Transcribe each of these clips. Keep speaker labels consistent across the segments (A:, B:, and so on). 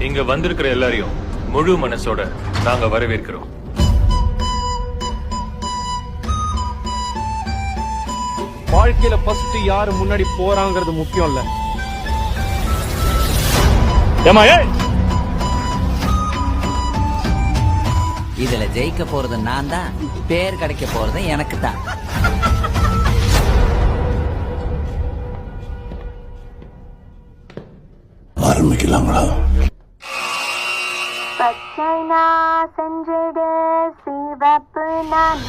A: இங்க வந்திருக்கிற எல்லாரையும் முழு மனசோட நாங்க வரவேற்கிறோம்.
B: வாழ்க்கையில ஃபர்ஸ்ட் யாரு முன்னாடி போறாங்கிறது முக்கியம் இல்ல.
C: இதுல ஜெயிக்க போறது நான் தான், பேர் கிடைக்க போறது எனக்கு தான்.
D: ஆரம்பிக்கலாங்களா?
E: பச்சை நான் செஞ்சிடு சிவப்பு நான்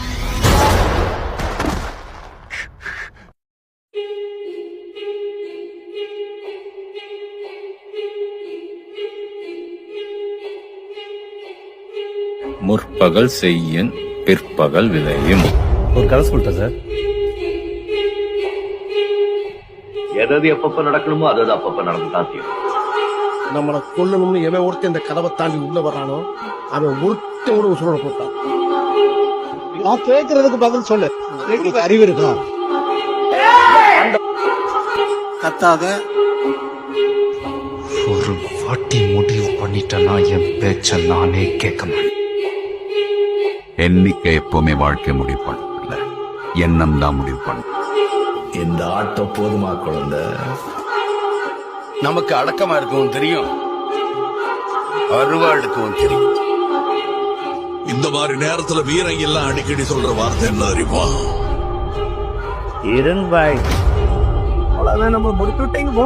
F: முற்பகல் செய்யின் பிற்பகல் விளையும்.
B: ஒரு கதை சொல்லிட்டேன் சார்.
G: எதாவது எப்பப்ப நடக்கணுமோ அது அப்பப்ப நடந்துதான் தீரும்.
D: நம்மளை கொல்லணும்னு எவன் ஒருத்தன் இந்த கதவை தாண்டி உள்ள வர்றானோ அவன் ஒருத்தன் கூட உசுரோட போட்டான். நான் கேட்கறதுக்கு பதில் சொல்லு. அறிவு இருக்கா? கத்தாத.
H: ஒரு வாட்டி முடிவு பண்ணிட்டேன்னா என் பேச்ச நானே கேட்க மாட்டேன்.
F: எண்ணிக்கை எப்பவுமே வாழ்க்கை முடிவு பண்ணல, எண்ணம் தான் முடிவு பண்ணும்.
D: இந்த ஆட்டம் போதுமா குழந்தை? நமக்கு அடக்கமா இருக்கவும் தெரியும், அருவா எடுக்கவும் தெரியும்.
I: இந்த மாதிரி நேரத்துல வீரங்க எல்லாம் அடிக்கடி சொல்ற வார்த்தை என்ன தெரியுமா?
B: இருங்க பாய், அவ்வளவுதான், நம்ம முடிச்சு விட்டீங்க போ.